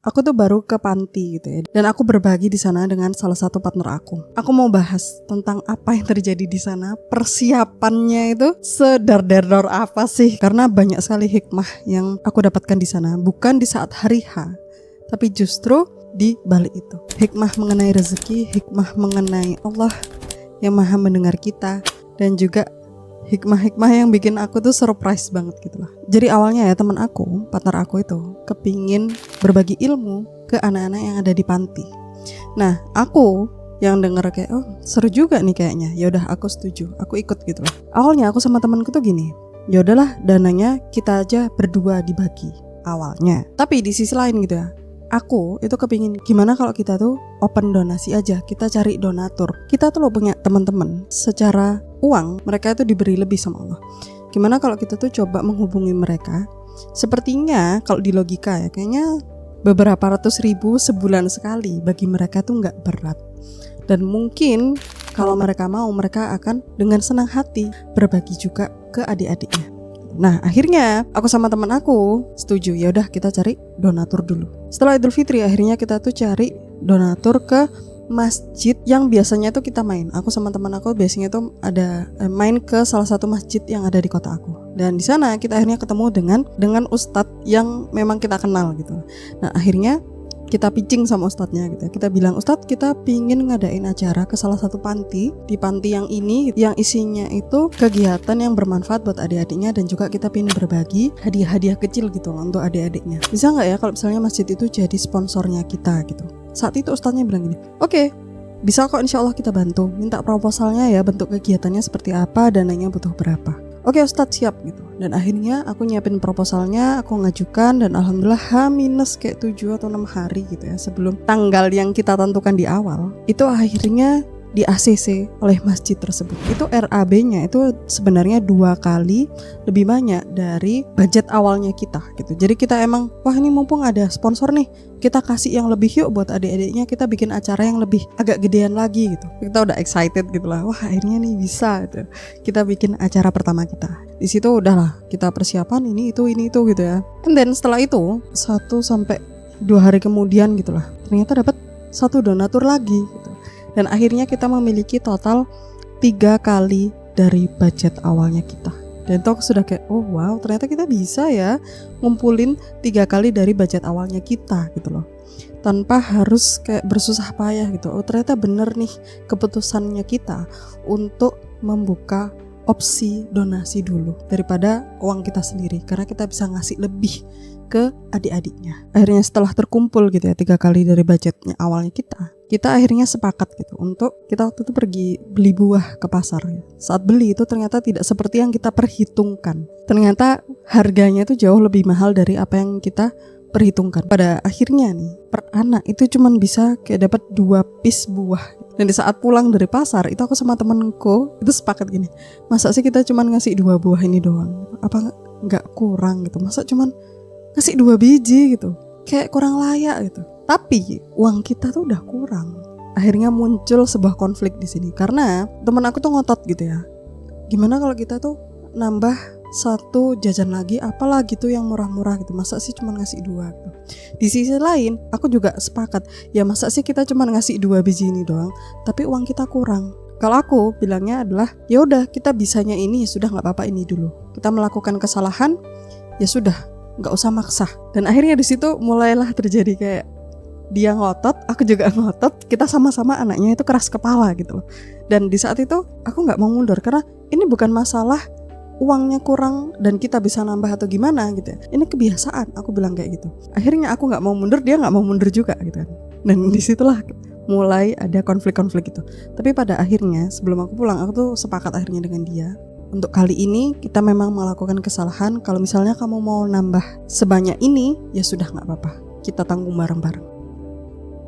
Aku tuh baru ke panti gitu ya, dan aku berbagi di sana dengan salah satu partner aku. Aku mau bahas tentang apa yang terjadi di sana, persiapannya itu sedar-dar apa sih? Karena banyak sekali hikmah yang aku dapatkan di sana, bukan di saat hari H, tapi justru di balik itu. Hikmah mengenai rezeki, hikmah mengenai Allah yang Maha mendengar kita, dan juga hikmah-hikmah yang bikin aku tuh surprise banget gitu lah. Jadi awalnya ya teman aku, partner aku itu kepingin berbagi ilmu ke anak-anak yang ada di panti. Nah aku yang denger kayak seru juga nih kayaknya. Ya udah aku setuju, aku ikut gitu lah. Awalnya aku sama temanku tuh gini, ya udahlah dananya kita aja berdua dibagi awalnya. Tapi di sisi lain gitu ya, aku itu kepingin gimana kalau kita tuh open donasi aja, kita cari donatur. Kita tuh lo punya teman-teman secara uang mereka itu diberi lebih sama Allah. Gimana kalau kita tuh coba menghubungi mereka? Sepertinya kalau di logika ya kayaknya beberapa ratus ribu sebulan sekali bagi mereka tuh nggak berat. Dan mungkin kalau mereka mau, mereka akan dengan senang hati berbagi juga ke adik-adiknya. Nah akhirnya aku sama teman aku setuju, ya udah kita cari donatur dulu. Setelah Idul Fitri akhirnya kita tuh cari donatur ke masjid yang biasanya tuh kita main. Aku sama teman aku biasanya tuh ada main ke salah satu masjid yang ada di kota aku. Dan di sana kita akhirnya ketemu dengan ustadz yang memang kita kenal gitu. Nah akhirnya kita pitching sama ustadznya gitu. Kita bilang, Ustadz kita pingin ngadain acara ke salah satu panti. Di panti yang ini yang isinya itu kegiatan yang bermanfaat buat adik-adiknya, dan juga kita pingin berbagi hadiah-hadiah kecil gitu untuk adik-adiknya. Bisa gak ya kalau misalnya masjid itu jadi sponsornya kita gitu. Saat itu ustadznya bilang gini, oke, bisa kok, insya Allah kita bantu. Minta proposalnya ya, bentuk kegiatannya seperti apa, dananya butuh berapa. Oke Ustadz siap gitu. Dan akhirnya aku nyiapin proposalnya, aku ngajukan, dan alhamdulillah H- kayak 7 atau 6 hari gitu ya sebelum tanggal yang kita tentukan di awal, itu akhirnya di ACC oleh masjid tersebut. Itu RAB-nya itu sebenarnya 2 kali lebih banyak dari budget awalnya kita gitu. Jadi kita emang, wah ini mumpung ada sponsor nih, kita kasih yang lebih yuk buat adik-adiknya, kita bikin acara yang lebih agak gedean lagi gitu. Kita udah excited gitu lah, wah akhirnya nih bisa gitu. Kita bikin acara pertama kita. Di situ udahlah kita persiapan ini itu gitu ya. And then setelah itu 1-2 hari kemudian gitulah, ternyata dapat 1 donatur lagi gitu. Dan akhirnya kita memiliki total 3 kali dari budget awalnya kita. Dan itu sudah kayak, oh wow, ternyata kita bisa ya ngumpulin 3 kali dari budget awalnya kita gitu loh. Tanpa harus kayak bersusah payah gitu. Oh ternyata bener nih keputusannya kita untuk membuka opsi donasi dulu daripada uang kita sendiri, karena kita bisa ngasih lebih ke adik-adiknya. Akhirnya setelah terkumpul gitu ya 3 kali dari budgetnya awalnya kita akhirnya sepakat gitu untuk kita waktu itu pergi beli buah ke pasar. Saat beli itu ternyata tidak seperti yang kita perhitungkan. Ternyata harganya itu jauh lebih mahal dari apa yang kita perhitungkan. Pada akhirnya nih per anak itu cuman bisa kayak dapat 2 piece buah. Dan di saat pulang dari pasar itu aku sama temenku itu sepakat gini, masa sih kita cuman ngasih 2 buah ini doang? Apa nggak kurang gitu? Masa cuman ngasih 2 biji gitu? Kayak kurang layak gitu. Tapi uang kita tuh udah kurang. Akhirnya muncul sebuah konflik di sini karena teman aku tuh ngotot gitu ya. Gimana kalau kita tuh nambah 1 jajan lagi, apalah gitu yang murah-murah gitu. Masa sih cuma ngasih 2 gitu. Di sisi lain, aku juga sepakat. Ya masa sih kita cuma ngasih 2 biji ini doang, tapi uang kita kurang. Kalau aku bilangnya adalah, ya udah kita bisanya ini, ya sudah nggak apa-apa ini dulu. Kita melakukan kesalahan, ya sudah nggak usah maksa. Dan akhirnya di situ mulailah terjadi kayak dia ngotot, aku juga ngotot, kita sama-sama anaknya itu keras kepala gitu loh. Dan di saat itu aku nggak mau mundur karena ini bukan masalah uangnya kurang dan kita bisa nambah atau gimana gitu ya. Ini kebiasaan, aku bilang kayak gitu. Akhirnya aku nggak mau mundur, dia nggak mau mundur juga gitu kan. Dan disitulah mulai ada konflik-konflik itu. Tapi pada akhirnya sebelum aku pulang, aku tuh sepakat akhirnya dengan dia. Untuk kali ini kita memang melakukan kesalahan. Kalau misalnya kamu mau nambah sebanyak ini, ya sudah nggak apa-apa. Kita tanggung bareng-bareng.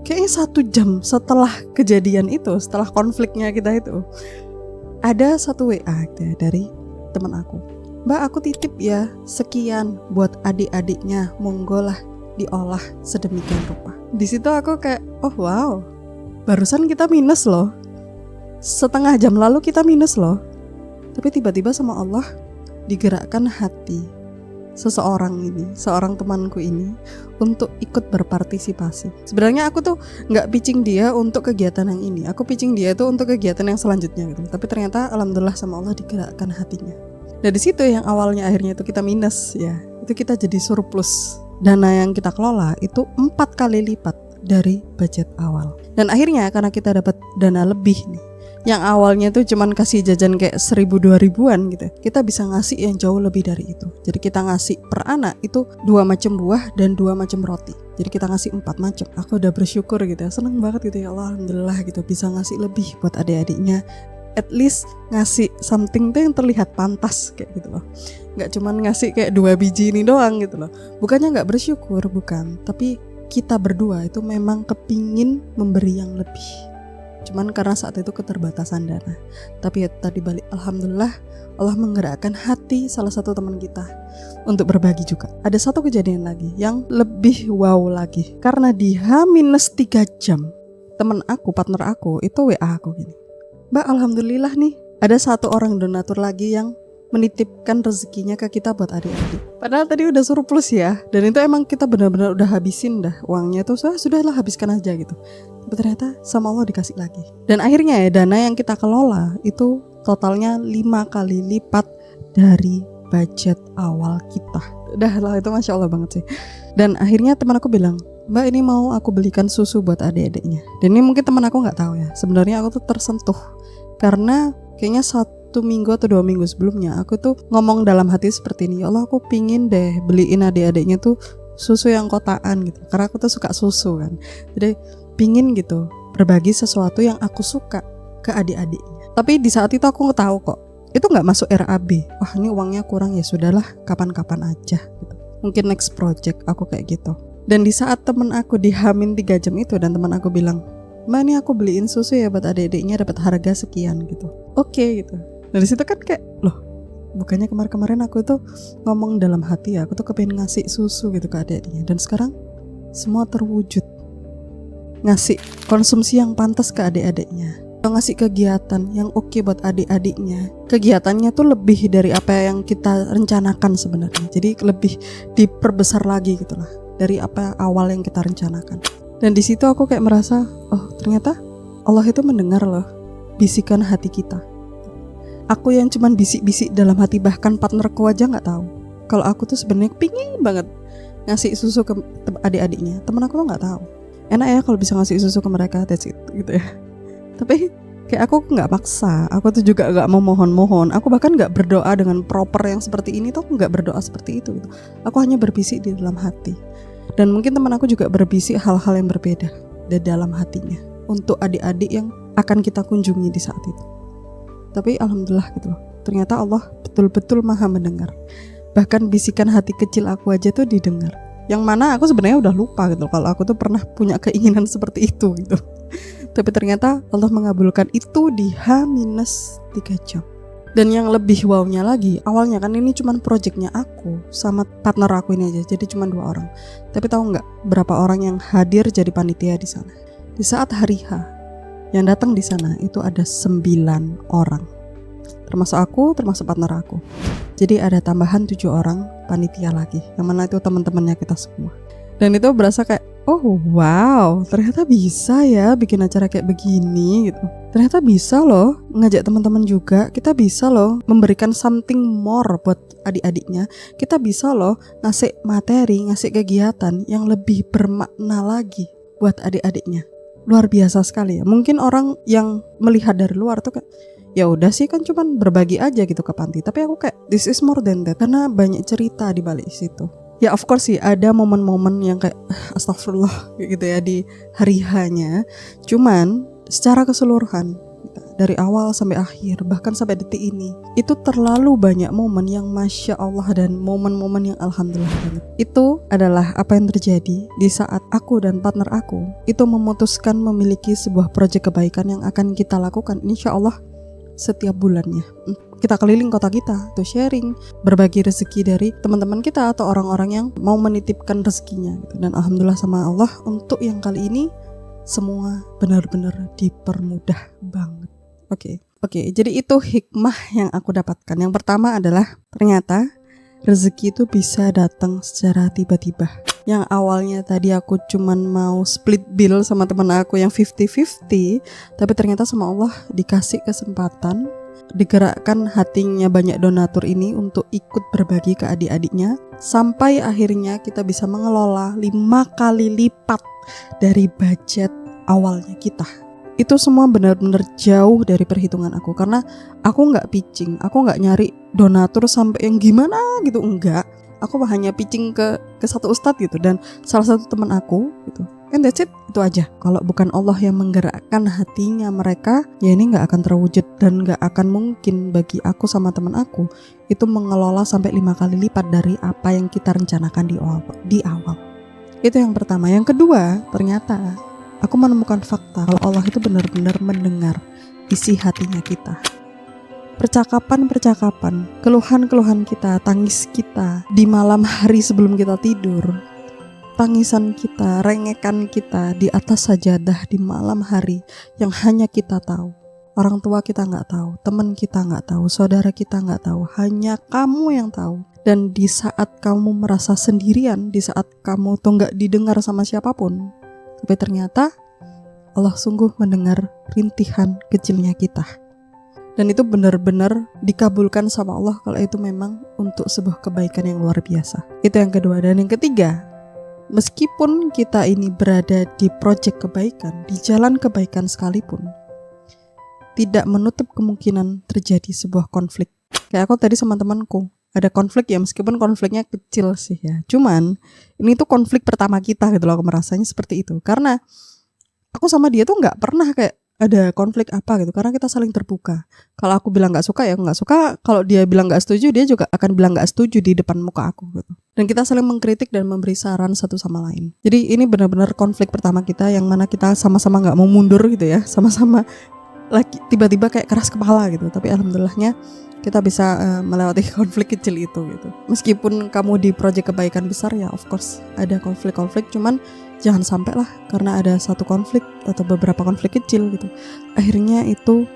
Kayaknya 1 jam setelah kejadian itu, setelah konfliknya kita itu, ada 1 WA gitu ya, dari teman aku. Mbak aku titip ya sekian buat adik-adiknya, monggo lah diolah sedemikian rupa. Di situ aku kayak, oh wow, barusan kita minus loh. Setengah jam lalu kita minus loh. Tapi tiba-tiba sama Allah digerakkan hati seorang temanku ini untuk ikut berpartisipasi. Sebenarnya aku tuh nggak pitching dia untuk kegiatan yang ini, aku pitching dia tuh untuk kegiatan yang selanjutnya gitu. Tapi ternyata alhamdulillah sama Allah digerakkan hatinya. Dari situ yang awalnya akhirnya itu kita minus ya, itu kita jadi surplus. Dana yang kita kelola itu 4 kali lipat dari budget awal. Dan akhirnya karena kita dapat dana lebih nih, yang awalnya tuh cuman kasih jajan kayak 1.000-2.000-an gitu, kita bisa ngasih yang jauh lebih dari itu. Jadi kita ngasih per anak itu 2 macam buah dan 2 macam roti. Jadi kita ngasih 4 macam. Aku udah bersyukur gitu ya, seneng banget gitu ya Allah, alhamdulillah gitu bisa ngasih lebih buat adik-adiknya. At least ngasih something tuh yang terlihat pantas kayak gitu loh. Gak cuman ngasih kayak 2 biji ini doang gitu loh. Bukannya gak bersyukur, bukan. Tapi kita berdua itu memang kepingin memberi yang lebih. Cuman karena saat itu keterbatasan dana. Tapi ya tadi balik, alhamdulillah Allah menggerakkan hati salah satu teman kita untuk berbagi juga. Ada satu kejadian lagi yang lebih wow lagi. Karena di H-3 jam teman aku, partner aku itu WA aku gini, Mbak alhamdulillah nih ada satu orang donatur lagi yang menitipkan rezekinya ke kita buat adik-adik. Padahal tadi udah surplus ya, dan itu emang kita benar-benar udah habisin dah uangnya tuh, sudahlah habiskan aja gitu. Tapi ternyata sama Allah dikasih lagi. Dan akhirnya ya dana yang kita kelola itu totalnya 5 kali lipat dari budget awal kita. Udah lah itu Masya Allah banget sih. Dan akhirnya teman aku bilang, Mbak ini mau aku belikan susu buat adik-adiknya. Dan ini mungkin teman aku gak tahu ya, sebenarnya aku tuh tersentuh karena kayaknya 1 minggu atau 2 minggu sebelumnya aku tuh ngomong dalam hati seperti ini, ya Allah aku pingin deh beliin adik-adiknya tuh susu yang kotaan gitu, karena aku tuh suka susu kan. Jadi pingin gitu berbagi sesuatu yang aku suka ke adik-adiknya. Tapi di saat itu aku tahu kok itu nggak masuk RAB. Wah ini uangnya kurang, ya sudahlah kapan-kapan aja gitu. Mungkin next project aku kayak gitu. Dan di saat temen aku dihamin 3 jam itu dan teman aku bilang, Mbak ini aku beliin susu ya buat adik-adiknya dapat harga sekian gitu. Oke gitu. Dari situ kan kayak loh, bukannya kemarin-kemarin aku tuh ngomong dalam hati ya, aku tuh kepengen ngasih susu gitu ke adik-adiknya, dan sekarang semua terwujud. Ngasih konsumsi yang pantas ke adik-adiknya, ngasih kegiatan yang oke buat adik-adiknya. Kegiatannya tuh lebih dari apa yang kita rencanakan sebenarnya. Jadi lebih diperbesar lagi gitulah dari apa awal yang kita rencanakan. Dan di situ aku kayak merasa, oh ternyata Allah itu mendengar loh bisikan hati kita. Aku yang cuman bisik-bisik dalam hati, bahkan partnerku aja nggak tahu kalau aku tuh sebenarnya pingin banget ngasih susu ke adik-adiknya. Temen aku tuh nggak tahu. Enak ya kalau bisa ngasih susu ke mereka, that's it, gitu ya. Tapi kayak aku nggak maksa, aku tuh juga nggak mau mohon-mohon. Aku bahkan nggak berdoa dengan proper yang seperti ini tuh, aku nggak berdoa seperti itu gitu. Aku hanya berbisik di dalam hati. Dan mungkin teman aku juga berbisik hal-hal yang berbeda di dalam hatinya untuk adik-adik yang akan kita kunjungi di saat itu. Tapi alhamdulillah gitu loh, ternyata Allah betul-betul maha mendengar. Bahkan bisikan hati kecil aku aja tuh didengar. Yang mana aku sebenarnya udah lupa gitu kalau aku tuh pernah punya keinginan seperti itu gitu. Tapi ternyata Allah mengabulkan itu di H-3 jam. Dan yang lebih wownya lagi, awalnya kan ini cuman projectnya aku sama partner aku ini aja, jadi cuman 2 orang. Tapi tahu nggak berapa orang yang hadir jadi panitia di sana? Di saat hari H, yang datang di sana itu ada 9 orang, termasuk aku, termasuk partner aku. Jadi ada tambahan 7 orang panitia lagi, yang mana itu teman-temannya kita semua. Dan itu berasa kayak, oh wow, ternyata bisa ya bikin acara kayak begini gitu. Ternyata bisa loh ngajak teman-teman juga. Kita bisa loh memberikan something more buat adik-adiknya. Kita bisa loh ngasih materi, ngasih kegiatan yang lebih bermakna lagi buat adik-adiknya. Luar biasa sekali ya. Mungkin orang yang melihat dari luar tuh kayak, ya udah sih kan cuman berbagi aja gitu ke panti. Tapi aku kayak this is more than that, karena banyak cerita di balik situ. Ya of course sih ada momen-momen yang kayak astagfirullah gitu ya di hari H-nya. Cuman secara keseluruhan dari awal sampai akhir, bahkan sampai detik ini, itu terlalu banyak momen yang Masya Allah dan momen-momen yang Alhamdulillah banget. Itu adalah apa yang terjadi di saat aku dan partner aku itu memutuskan memiliki sebuah proyek kebaikan yang akan kita lakukan Insya Allah setiap bulannya. Kita keliling kota kita tuh sharing, berbagi rezeki dari teman-teman kita atau orang-orang yang mau menitipkan rezekinya gitu. Dan Alhamdulillah sama Allah untuk yang kali ini semua benar-benar dipermudah banget. Oke, jadi itu hikmah yang aku dapatkan. Yang pertama adalah ternyata rezeki itu bisa datang secara tiba-tiba. Yang awalnya tadi aku cuman mau split bill sama teman aku yang 50-50, tapi ternyata sama Allah dikasih kesempatan, digerakkan hatinya banyak donatur ini untuk ikut berbagi ke adik-adiknya, sampai akhirnya kita bisa mengelola 5 kali lipat dari budget awalnya kita. Itu semua benar-benar jauh dari perhitungan aku, karena aku gak pitching, aku gak nyari donatur sampai yang gimana gitu, enggak. Aku hanya pitching ke satu ustadz gitu, dan salah satu teman aku gitu. And that's it, itu aja. Kalau bukan Allah yang menggerakkan hatinya mereka, ya ini gak akan terwujud, dan gak akan mungkin bagi aku sama teman aku itu mengelola sampai 5 kali lipat dari apa yang kita rencanakan di awal. Itu yang pertama. Yang kedua, ternyata aku menemukan fakta kalau Allah itu benar-benar mendengar isi hatinya kita. Percakapan, keluhan-keluhan kita, tangis kita di malam hari sebelum kita tidur, tangisan kita, rengekan kita di atas sajadah di malam hari yang hanya kita tahu. Orang tua kita gak tahu, teman kita gak tahu, saudara kita gak tahu, hanya kamu yang tahu. Dan di saat kamu merasa sendirian, di saat kamu tuh gak didengar sama siapapun, tapi ternyata Allah sungguh mendengar rintihan kecilnya kita. Dan itu benar-benar dikabulkan sama Allah kalau itu memang untuk sebuah kebaikan yang luar biasa. Itu yang kedua. Dan yang ketiga, meskipun kita ini berada di proyek kebaikan, di jalan kebaikan sekalipun, tidak menutup kemungkinan terjadi sebuah konflik. Kayak aku tadi sama temanku, ada konflik ya, meskipun konfliknya kecil sih ya. Cuman ini tuh konflik pertama kita gitu loh, aku merasanya seperti itu. Karena aku sama dia tuh gak pernah kayak ada konflik apa gitu, karena kita saling terbuka. Kalau aku bilang gak suka ya aku gak suka, kalau dia bilang gak setuju dia juga akan bilang gak setuju di depan muka aku gitu. Dan kita saling mengkritik dan memberi saran satu sama lain. Jadi ini benar-benar konflik pertama kita, yang mana kita sama-sama gak mau mundur gitu ya, sama-sama lagi tiba-tiba kayak keras kepala gitu. Tapi alhamdulillahnya kita bisa melewati konflik kecil itu gitu. Meskipun kamu di proyek kebaikan besar ya, of course ada konflik-konflik, cuman jangan sampai lah karena ada satu konflik atau beberapa konflik kecil gitu, akhirnya itu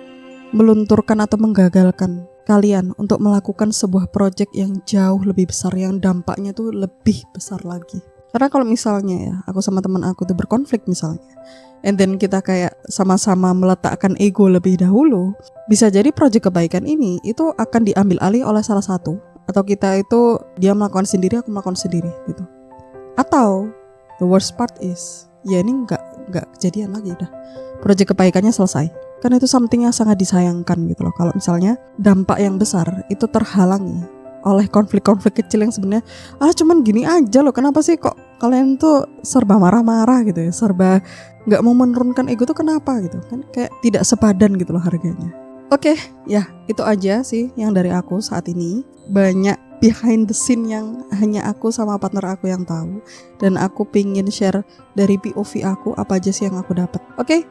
melunturkan atau menggagalkan kalian untuk melakukan sebuah proyek yang jauh lebih besar, yang dampaknya tuh lebih besar lagi. Karena kalau misalnya ya aku sama teman aku tuh berkonflik misalnya, and then kita kayak sama-sama meletakkan ego lebih dahulu, bisa jadi proyek kebaikan ini itu akan diambil alih oleh salah satu, atau kita itu dia melakukan sendiri, aku melakukan sendiri gitu. Atau the worst part is, ya ini nggak kejadian lagi, udah proyek kebaikannya selesai. Karena itu something yang sangat disayangkan gitu loh, kalau misalnya dampak yang besar itu terhalangi oleh konflik-konflik kecil yang sebenarnya cuman gini aja loh, kenapa sih kok kalian tuh serba marah-marah gitu ya, serba nggak mau menurunkan ego tuh kenapa gitu kan, kayak tidak sepadan gitu loh harganya. Oke, ya itu aja sih yang dari aku saat ini. Banyak behind the scene yang hanya aku sama partner aku yang tahu, dan aku pingin share dari POV aku apa aja sih yang aku dapat. Oke,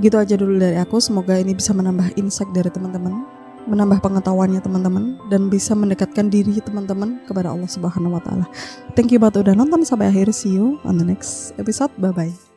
gitu aja dulu dari aku. Semoga ini bisa menambah insight dari teman-teman, menambah pengetahuannya teman-teman, dan bisa mendekatkan diri teman-teman kepada Allah Subhanahu wa Ta'ala. Thank you buat udah nonton sampai akhir. See you on the next episode. Bye bye.